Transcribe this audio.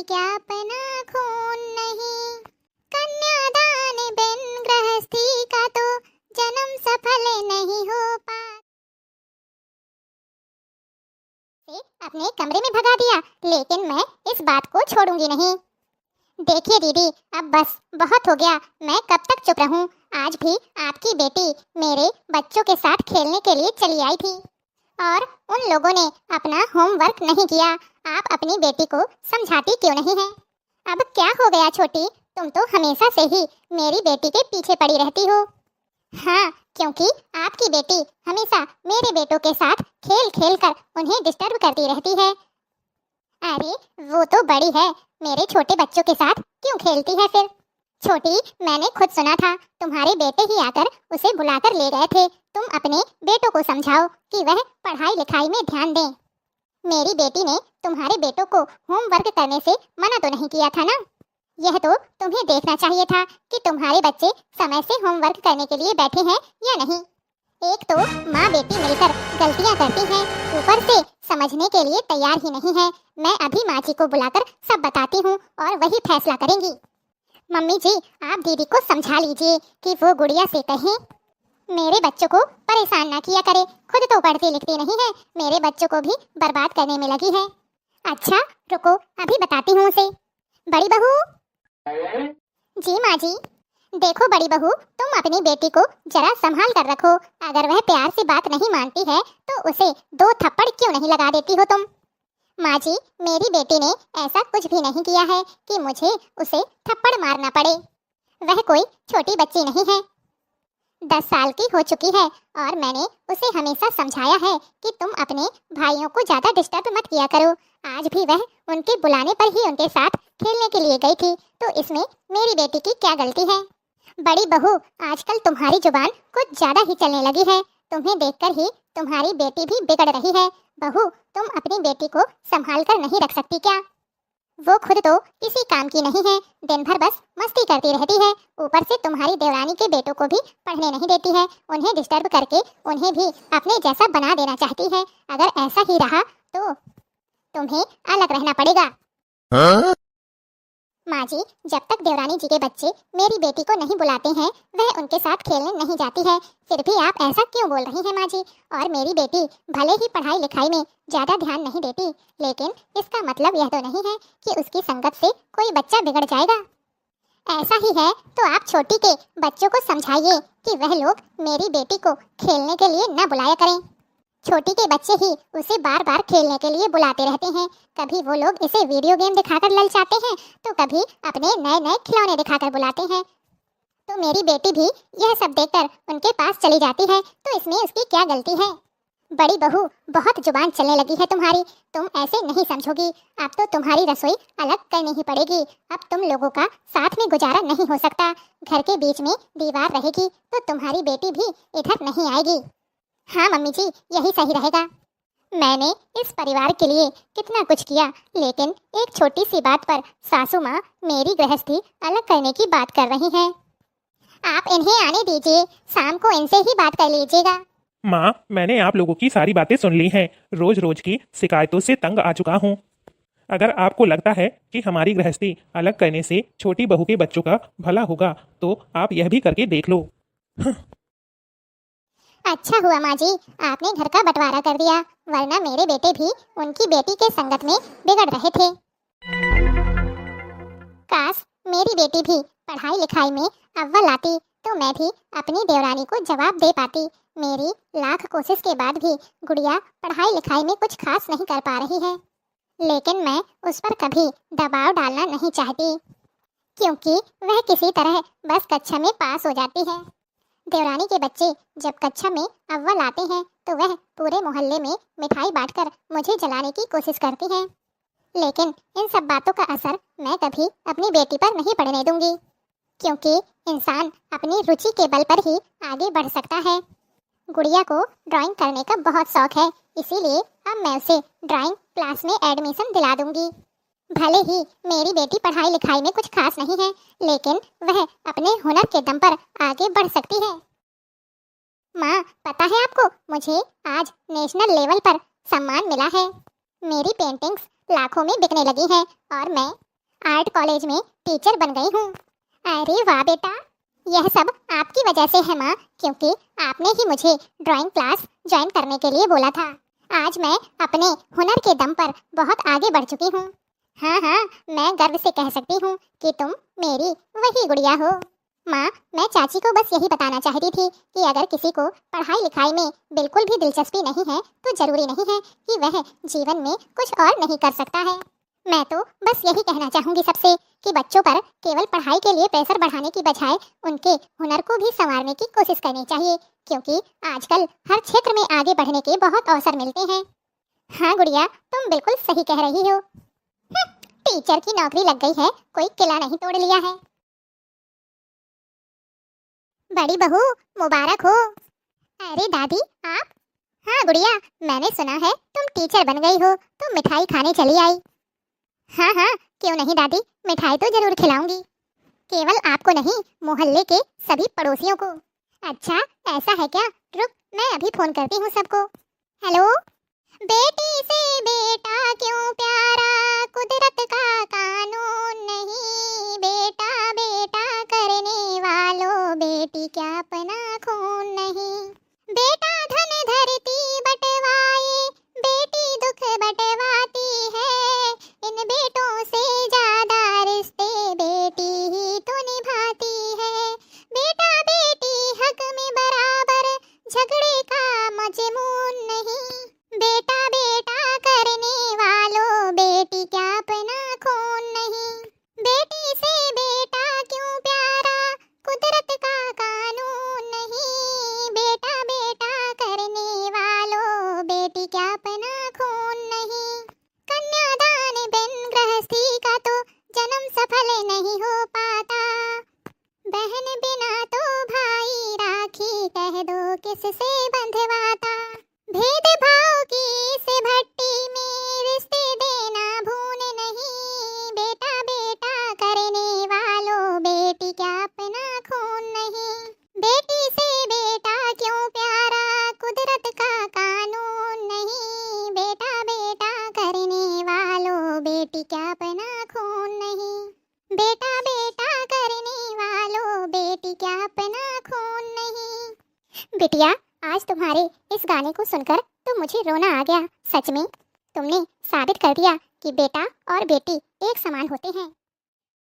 विज्ञापना खून नहीं, कन्यादान बिन गृहस्थी का तो जन्म सफल नहीं हो पा। अपने कमरे में भगा दिया, लेकिन मैं इस बात को छोड़ूंगी नहीं। देखिए दीदी, अब बस बहुत हो गया, मैं कब तक चुप रहूं। आज भी आपकी बेटी मेरे बच्चों के साथ खेलने के लिए चली आई थी और उन लोगों ने अपना होमवर्क नहीं किया। आप अपनी बेटी को समझाती क्यों नहीं है? अब क्या हो गया छोटी, तुम तो हमेशा से ही मेरी बेटी के पीछे पड़ी रहती हो। हाँ, क्योंकि आपकी बेटी हमेशा मेरे बेटों के साथ खेल खेल कर उन्हें डिस्टर्ब करती रहती है। अरे वो तो बड़ी है, मेरे छोटे बच्चों के साथ क्यों खेलती है फिर? छोटी, मैंने खुद सुना था, तुम्हारे बेटे ही आकर उसे बुलाकर ले गए थे। तुम अपने बेटों को समझाओ कि वह पढ़ाई लिखाई में ध्यान दें। मेरी बेटी ने तुम्हारे बेटों को होमवर्क करने से मना तो नहीं किया था ना? यह तो तुम्हें देखना चाहिए था कि तुम्हारे बच्चे समय से होमवर्क करने के लिए बैठे हैं या नहीं। एक तो माँ बेटी मिलकर गलतियाँ करती हैं, ऊपर से समझने के लिए तैयार ही नहीं है। मैं अभी माँ जी को बुलाकर सब बताती हूँ और वही फैसला करेंगी। मम्मी जी, आप दीदी को समझा लीजिए कि वो गुड़िया से कहें मेरे बच्चों को परेशान ना किया करे। खुद तो पढ़ती लिखती नहीं है, मेरे बच्चों को भी बर्बाद करने में लगी है। अच्छा रुको, अभी बताती हूँ उसे। बड़ी बहू। जी माँ जी। देखो बड़ी बहू, तुम अपनी बेटी को जरा संभाल कर रखो। अगर वह प्यार से बात नहीं मानती है तो उसे 2 थप्पड़ क्यों नहीं लगा देती हो तुम? माँ जी, मेरी बेटी ने ऐसा कुछ भी नहीं किया है कि मुझे उसे थप्पड़ मारना पड़े। वह कोई छोटी बच्ची नहीं है, 10 साल की हो चुकी है और मैंने उसे हमेशा समझाया है कि तुम अपने भाइयों को ज्यादा डिस्टर्ब मत किया करो। आज भी वह उनके बुलाने पर ही उनके साथ खेलने के लिए गई थी, तो इसमें मेरी बेटी की क्या गलती है? बड़ी बहू, आजकल तुम्हारी जुबान कुछ ज्यादा ही चलने लगी है। तुम्हें देखकर ही तुम्हारी बेटी भी बिगड़ रही है। बहू, तुम अपनी बेटी को संभाल कर नहीं रख सकती क्या? वो खुद तो किसी काम की नहीं है, दिन भर बस मस्ती करती रहती है। ऊपर से तुम्हारी देवरानी के बेटों को भी पढ़ने नहीं देती है, उन्हें डिस्टर्ब करके उन्हें भी अपने जैसा बना देना चाहती है। अगर ऐसा ही रहा तो तुम्हें अलग रहना पड़ेगा। हाँ? माँ जी, जब तक देवरानी जी के बच्चे मेरी बेटी को नहीं बुलाते हैं, वह उनके साथ खेलने नहीं जाती है। फिर भी आप ऐसा क्यों बोल रही हैं माँ जी? और मेरी बेटी भले ही पढ़ाई लिखाई में ज्यादा ध्यान नहीं देती, लेकिन इसका मतलब यह तो नहीं है कि उसकी संगत से कोई बच्चा बिगड़ जाएगा। ऐसा ही है तो आप छोटी के बच्चों को समझाइए कि वह लोग मेरी बेटी को खेलने के लिए न बुलाया करें। छोटी के बच्चे ही उसे बार बार खेलने के लिए बुलाते रहते हैं। कभी वो लोग इसे वीडियो गेम दिखाकर ललचाते हैं, तो कभी अपने नए नए खिलौने दिखाकर बुलाते हैं। तो मेरी बेटी भी यह सब देखकर उनके पास चली जाती है, तो इसमें उसकी क्या गलती है? बड़ी बहू, बहुत जुबान चलने लगी है तुम्हारी, तुम ऐसे नहीं समझोगी। अब तो तुम्हारी रसोई अलग करनी ही पड़ेगी। अब तुम लोगों का साथ में गुजारा नहीं हो सकता। घर के बीच में दीवार रहेगी तो तुम्हारी बेटी भी इधर नहीं आएगी। हाँ मम्मी जी, यही सही रहेगा। मैंने इस परिवार के लिए कितना कुछ किया, लेकिन एक छोटी सी बात पर सासू माँ मेरी गृहस्थी अलग करने की बात कर रही हैं। आप इन्हें आने दीजिए, शाम को इनसे ही बात कर लीजिएगा। माँ, मैंने आप लोगों की सारी बातें सुन ली हैं। रोज रोज की शिकायतों से तंग आ चुका हूँ। अगर आपको लगता है कि हमारी गृहस्थी अलग करने से छोटी बहू के बच्चों का भला होगा, तो आप यह भी करके देख लो। अच्छा हुआ माँ जी, आपने घर का बंटवारा कर दिया, वरना मेरे बेटे भी उनकी बेटी के संगत में बिगड़ रहे थे। काश मेरी बेटी भी पढ़ाई लिखाई में अव्वल आती, तो मैं भी अपनी देवरानी को जवाब दे पाती। मेरी लाख कोशिश के बाद भी गुड़िया पढ़ाई लिखाई में कुछ खास नहीं कर पा रही है, लेकिन मैं उस पर कभी दबाव डालना नहीं चाहती, क्योंकि वह किसी तरह बस कक्षा में पास हो जाती है। देवरानी के बच्चे जब कक्षा में अव्वल आते हैं, तो वह पूरे मोहल्ले में मिठाई बांटकर मुझे जलाने की कोशिश करती हैं। लेकिन इन सब बातों का असर मैं कभी अपनी बेटी पर नहीं पड़ने दूंगी, क्योंकि इंसान अपनी रुचि के बल पर ही आगे बढ़ सकता है। गुड़िया को ड्राइंग करने का बहुत शौक है, इसीलिए अब मैं उसे ड्राइंग क्लास में एडमिशन दिला दूंगी। भले ही मेरी बेटी पढ़ाई लिखाई में कुछ खास नहीं है, लेकिन वह अपने हुनर के दम पर आगे बढ़ सकती है। माँ, पता है आपको, मुझे आज नेशनल लेवल पर सम्मान मिला है। मेरी पेंटिंग्स लाखों में बिकने लगी हैं और मैं आर्ट कॉलेज में टीचर बन गई हूँ। अरे वाह बेटा, यह सब आपकी वजह से है माँ, क्योंकि आपने ही मुझे ड्राइंग क्लास ज्वाइन करने के लिए बोला था। आज मैं अपने हुनर के दम पर बहुत आगे बढ़ चुकी हूँ। हाँ हाँ, मैं गर्व से कह सकती हूँ कि तुम मेरी वही गुड़िया हो। माँ, मैं चाची को बस यही बताना चाहती थी कि अगर किसी को पढ़ाई लिखाई में बिल्कुल भी दिलचस्पी नहीं है तो जरूरी नहीं है कि वह जीवन में कुछ और नहीं कर सकता है। मैं तो बस यही कहना चाहूँगी सबसे कि बच्चों पर केवल पढ़ाई के लिए प्रेशर बढ़ाने की बजाय उनके हुनर को भी संवारने की कोशिश करनी चाहिए, क्योंकि आजकल हर क्षेत्र में आगे बढ़ने के बहुत अवसर मिलते हैं। हाँ गुड़िया, तुम बिल्कुल सही कह रही हो। टीचर की नौकरी लग गई है, कोई किला नहीं तोड़ लिया है। बड़ी बहू, मुबारक हो। अरे दादी, आप? हाँ गुड़िया, मैंने सुना है तुम टीचर बन गई हो तो मिठाई खाने चली आई। हाँ हाँ, क्यों नहीं दादी, मिठाई तो जरूर खिलाऊंगी। केवल आपको नहीं, मोहल्ले के सभी पड़ोसियों को। अच्छा, ऐसा है क्या? रुक, मैं अभी फोन करती हूँ सबको। हेलो। बेटी से बेटा क्यों प्यारा, कुदरत का कानून नहीं। बेटा बेटा करने वालों, बेटी क्या अपना खून नहीं। बेटा धन धरती बंटवाए, बेटी दुख बंटवाती है। इन बेटों से ज्यादा रिश्ते बेटी ही तो निभाती है। बेटा बेटी हक में बराबर, झगड़े का मजमून नहीं। बेटा बेटा करने वालों, बेटी क्या अपना खून नहीं। बेटी से बेटा क्यों प्यारा, कुदरत का कानून नहीं। बेटा बेटा करने वालों, बेटी क्या अपना खून नहीं। कन्यादान बिन गृहस्थी का तो जन्म सफल नहीं हो पाता। बहन बिना तो भाई राखी कह दो किससे बंधवाता। भेदभाव की इस भट्टी में रिश्ते देना भूल नहीं। बेटा बेटा करने वालों, बेटी क्या अपना खून नहीं। बेटी से बेटा क्यों प्यारा, कुदरत का कानून नहीं। बेटा बेटा करने वालों, बेटी क्या अपना खून नहीं। बेटा बेटा करने वालों, बेटी क्या अपना खून नहीं। बिटिया, आज तुम्हारे इस गाने को सुनकर तो मुझे रोना आ गया। सच में तुमने साबित कर दिया कि बेटा और बेटी एक समान होते हैं।